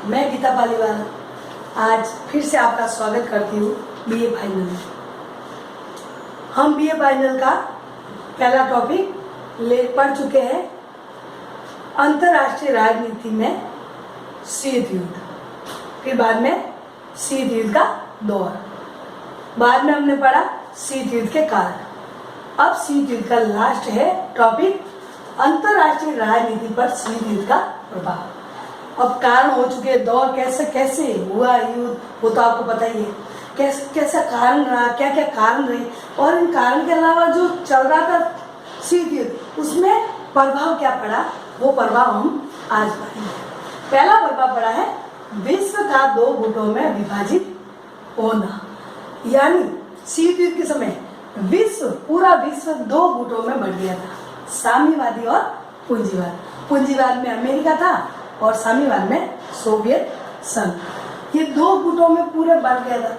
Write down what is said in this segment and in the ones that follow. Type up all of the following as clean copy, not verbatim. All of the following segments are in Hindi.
मैं गीता पालीवाल आज फिर से आपका स्वागत करती हूँ बीए फाइनल में। हम बीए फाइनल का पहला टॉपिक पढ़ चुके हैं, अंतर्राष्ट्रीय राजनीति में शीत युद्ध, फिर बाद में शीत युद्ध का दौर, बाद में हमने पढ़ा शीत युद्ध के कारण। अब शीत युद्ध का लास्ट है टॉपिक, अंतर्राष्ट्रीय राजनीति पर शीत युद्ध का प्रभाव। अब कारण हो चुके हैं, दौर कैसे कैसे हुआ युद्ध वो तो आपको पता ही है, कैसा कारण रहा, क्या क्या कारण रहे, और इन कारण के अलावा जो चल रहा था शीत युद्ध उसमें प्रभाव क्या पड़ा, वो प्रभाव हम आज पढ़ेंगे। पहला प्रभाव पड़ा है विश्व का दो गुटों में विभाजित होना, यानी शीत युद्ध के समय पूरा विश्व दो गुटों में बढ़ गया था, साम्यवादी और पूंजीवाद। पूंजीवाद में अमेरिका था और साम्यवाद में सोवियत संघ। ये दो गुटों में पूरे बढ़ गया था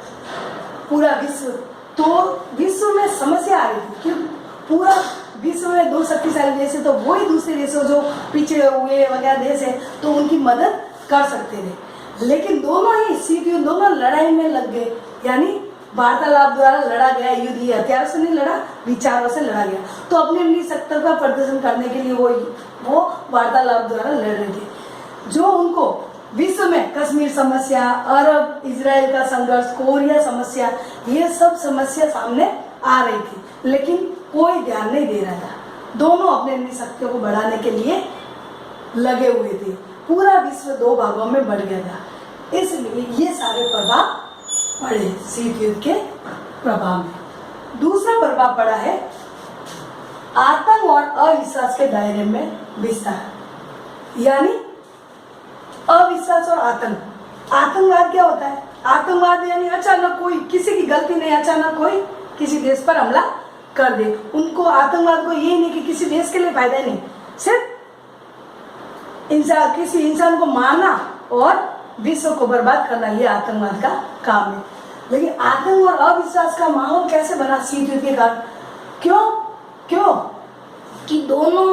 पूरा विश्व। तो विश्व में समस्या आ रही थी कि पूरा विश्व में दो शक्तिशाली देश है, तो वही दूसरे देशों जो पिछड़े हुए वगैरह देश है तो उनकी मदद कर सकते थे, लेकिन दोनों ही शीत युद्ध दोनों लड़ाई में लग गए, यानी वार्तालाप द्वारा लड़ा गया युद्ध। ये हथियार से नहीं लड़ा, विचारों से लड़ा गया। तो अपनी अपनी सत्ता का प्रदर्शन करने के लिए वो वार्तालाप द्वारा लड़ रहे थे। जो उनको विश्व में कश्मीर समस्या, अरब इजराइल का संघर्ष, कोरिया समस्या, ये सब समस्या सामने आ रही थी, लेकिन कोई ध्यान नहीं दे रहा था। दोनों अपने अपनी शक्तियों को बढ़ाने के लिए लगे हुए थे। पूरा विश्व दो भागों में बढ़ गया था, इसलिए ये सारे प्रभाव पड़े शीत युद्ध के प्रभाव में। दूसरा प्रभाव पड़ा है आतंक और अविश्वास के दायरे में विस्तार, यानी अविश्वास और आतंक। आतंकवाद क्या होता है? आतंकवाद यानी अचानक कोई, किसी की गलती नहीं, अचानक कोई किसी देश पर हमला कर दे। उनको आतंकवाद को ये नहीं कि किसी देश के लिए फायदा नहीं, सिर्फ किसी इंसान को मारना और विश्व को बर्बाद करना, ये आतंकवाद का काम है। लेकिन आतंक और अविश्वास का माहौल कैसे बना शीत युद्ध के कारण? क्यों कि दोनों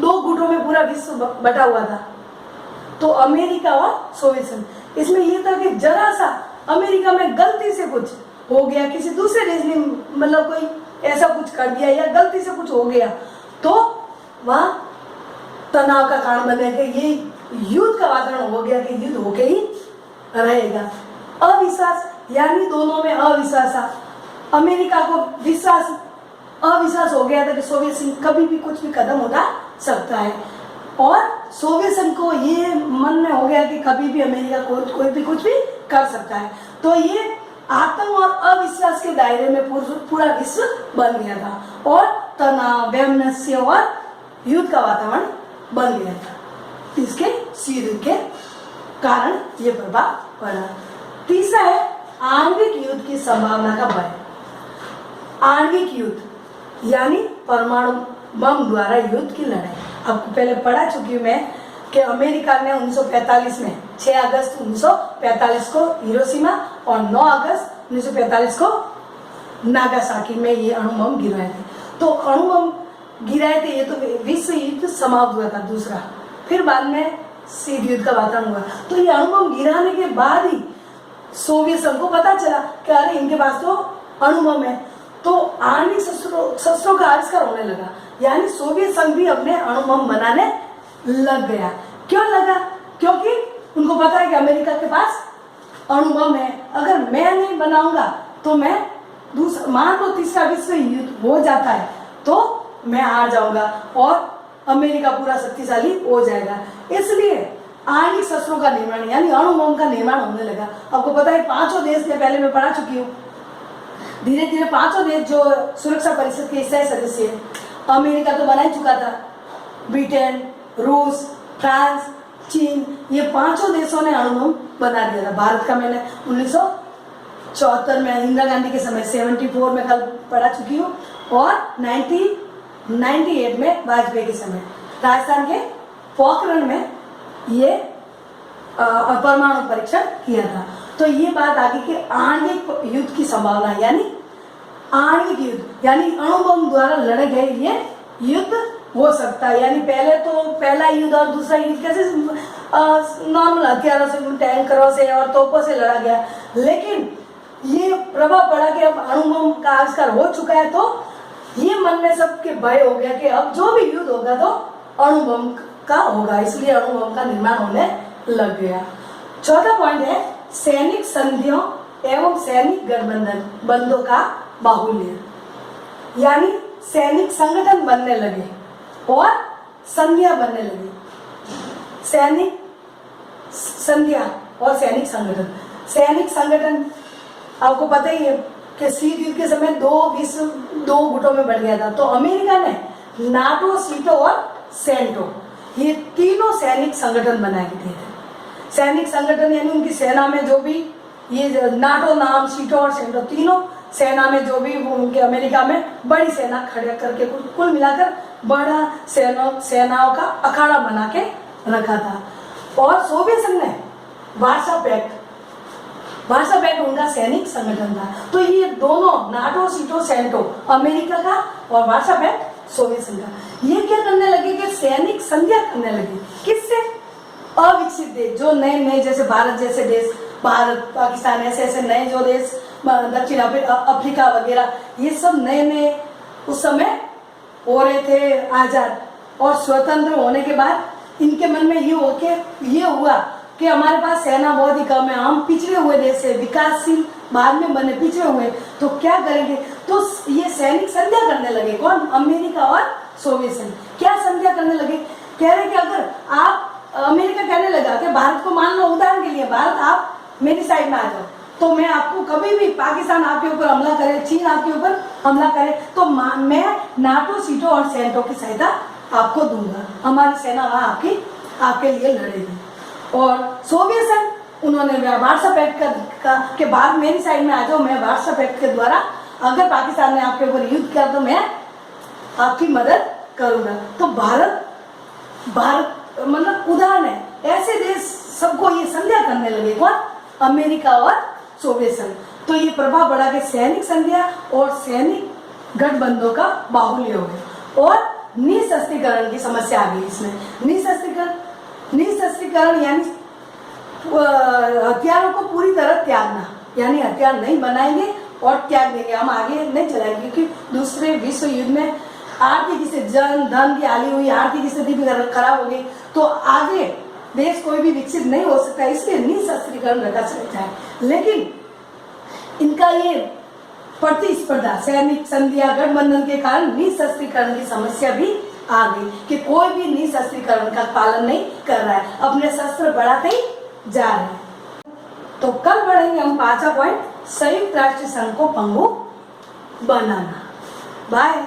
दो गुटों में पूरा विश्व बटा हुआ था, तो अमेरिका और सोवियत संघ। इसमें यह था कि जरा सा अमेरिका में गलती से कुछ हो गया, किसी दूसरे देश ने मतलब कोई ऐसा कुछ कर दिया या गलती से कुछ हो गया, तो वहां तनाव का कारण बन गया कि ये युद्ध का वातावरण हो गया कि युद्ध होके ही रहेगा। अविश्वास यानी दोनों में अविश्वास था। अमेरिका को अविश्वास हो गया था कि सोवियत संघ कभी भी कुछ भी कदम उठा सकता है, और सोवियत संघ को ये मन में हो गया कि कभी भी अमेरिका कोई भी कुछ भी कर सकता है। तो ये आतंक और अविश्वास के दायरे में पूरा विश्व बन गया था, और तनाव, वैमनस्य और युद्ध का वातावरण बन गया था। इसके शीत युद्ध के कारण ये प्रभाव पड़ा। तीसरा है आणविक युद्ध की संभावना का भय। आणविक युद्ध यानी परमाणु बम द्वारा युद्ध की लड़ाई। आपको पहले पढ़ा चुकी हूँ मैं कि अमेरिका ने 1945 में 6 अगस्त 1945 को हिरोशिमा और 9 अगस्त 1945 को नागासाकी में ये अणु बम गिराए थे। तो अणु बम गिराए थे, ये तो विश्व युद्ध समाप्त हुआ था दूसरा, फिर बाद में शीत युद्ध का वातावरण हुआ। तो ये अणु बम गिराने के बाद ही सोवियत संघ को पता चला कि अरे इनके पास तो अणु बम है, तो आणविक शस्त्रों का आविष्कार होने लगा, यानी सोवियत संघ भी अपने अणु बम बनाने लग गया। क्यों लगा? क्योंकि उनको पता है कि अमेरिका के पास अणु बम है, अगर मैं नहीं बनाऊंगा तो मैं मान लो तीसरा विश्व युद्ध हो जाता है तो मैं हार जाऊंगा और अमेरिका पूरा शक्तिशाली हो जाएगा। इसलिए आणविक शस्त्रों का निर्माण यानी अणु बम का निर्माण होने लगा। आपको पता है पांचों देश ने, पहले मैं पढ़ा चुकी हूँ, धीरे धीरे पांचों देश जो सुरक्षा परिषद के स्थायी सदस्य है, अमेरिका तो बना ही चुका था, ब्रिटेन, रूस, फ्रांस, चीन, ये पांचों देशों ने अणु बम बना दिया था। भारत का मैंने 1974 में इंदिरा गांधी के समय, 74 में कल पढ़ा चुकी हूँ, और 1998 में वाजपेयी के समय राजस्थान के पोखरण में ये परमाणु परीक्षण किया था। तो ये बात आगे कि आणविक युद्ध की संभावना, यानी आणविक युद्ध यानी अणु बम द्वारा लड़े गए ये युद्ध हो सकता है। यानी पहले तो पहला युद्ध और दूसरा युद्ध कैसे नॉर्मल हथियारों से, टैंकरों से और तोपों से लड़ा गया, लेकिन ये प्रभाव पड़ा कि अब अणु बम का आविष्कार हो चुका है, तो ये मन में सबके भय हो गया कि अब जो भी युद्ध होगा तो अणु बम का होगा, इसलिए अणु बम का निर्माण होने लग गया। चौथा पॉइंट है सैनिक संधियों एवं सैनिक गठबंधन बंधों का बाहुल्य, यानी सैनिक संगठन बनने लगे और संधियां बनने लगी। सैनिक संधियां और सैनिक संगठन। सैनिक संगठन आपको पता ही है कि शीत युद्ध के समय दो गुटों में बढ़ गया था, तो अमेरिका ने नाटो, सीटो और सेंटो ये तीनों सैनिक संगठन बनाए थे। सैनिक संगठन यानी उनकी सेना में जो भी ये नाटो नाम, सीटो और सेंटो तीनों सेना में जो भी उनके अमेरिका में बड़ी सेना खड़े करके कुल मिलाकर बड़ा सेनाओं का अखाड़ा बना के रखा था। और सोवियत संघ ने वार्सा पैक्ट उनका सैनिक संगठन था। तो ये दोनों नाटो, सीटो, सेंटो अमेरिका का और वार्सा पैक्ट सोवियत संघ का, ये क्या करने लगे कि सैनिक संधियां करने लगे। किससे? अविकसित देश, जो नए जैसे भारत जैसे देश, भारत, पाकिस्तान, ऐसे नए जो देश, दक्षिण अफ्रीका वगैरह, ये सब नए उस समय हो रहे थे आजाद, और स्वतंत्र होने के बाद इनके मन में ये हुआ कि हमारे पास सेना बहुत ही कम है, हम पिछड़े हुए देश है, विकासशील बाद में बने पिछड़े हुए, तो क्या करेंगे? तो ये सैनिक संधियां करने लगे। कौन? अमेरिका और सोवियत संघ। क्या संधियां करने लगे? कह रहे कि अगर आप, अमेरिका कहने लगा कि भारत को मान लो, उदाहरण के लिए भारत आप मेरी साइड में आ जाओ, तो मैं आपको कभी भी पाकिस्तान आपके ऊपर हमला करे, चीन आपके ऊपर हमला करे, तो मैं नाटो, सीटो और सेंटो की सहायता आपको दूंगा, हमारी सेना वहां आपके लिए लड़ेगी। और सोवियत संघ, उन्होंने वार्सा पैक्ट के बाद मेरी साइड में आ जाओ, मैं वार्सा पैक्ट के द्वारा अगर पाकिस्तान ने आपके ऊपर युद्ध किया तो मैं आपकी मदद करूंगा। तो भारत मतलब उदाहरण है, ऐसे देश सबको ये संधियां करने लगे। कौन? अमेरिका और सोवियत संघ। तो ये प्रभाव बढ़ा के सैनिक संधियां और सैनिक गठबंधनों का बाहुल्य हो गया, और निशस्त्रीकरण की समस्या आ गई इसमें। निशस्त्रीकरण यानी हथियारों को पूरी तरह त्यागना, यानी हथियार नहीं बनाएंगे और त्याग देंगे, हम आगे नहीं चलाएंगे, क्योंकि दूसरे विश्व युद्ध में आर्थिक स्थिति, धन की हानि हुई, आर्थिक स्थिति भी खराब हो गई, तो आगे देश कोई भी विकसित नहीं हो सकता, इसलिए निशस्त्रीकरण रखा जाता है। लेकिन इनका ये प्रतिस्पर्धा, सैनिक संधियां, गठबंधन के कारण निशस्त्रीकरण की समस्या भी आ गई कि कोई भी निशस्त्रीकरण का पालन नहीं कर रहा है, अपने शस्त्र बढ़ाते ही जा रहे हैं। तो कल बढ़ेंगे हम 5वां पॉइंट, संयुक्त राष्ट्र संघ को पंगु बनाना। बाय।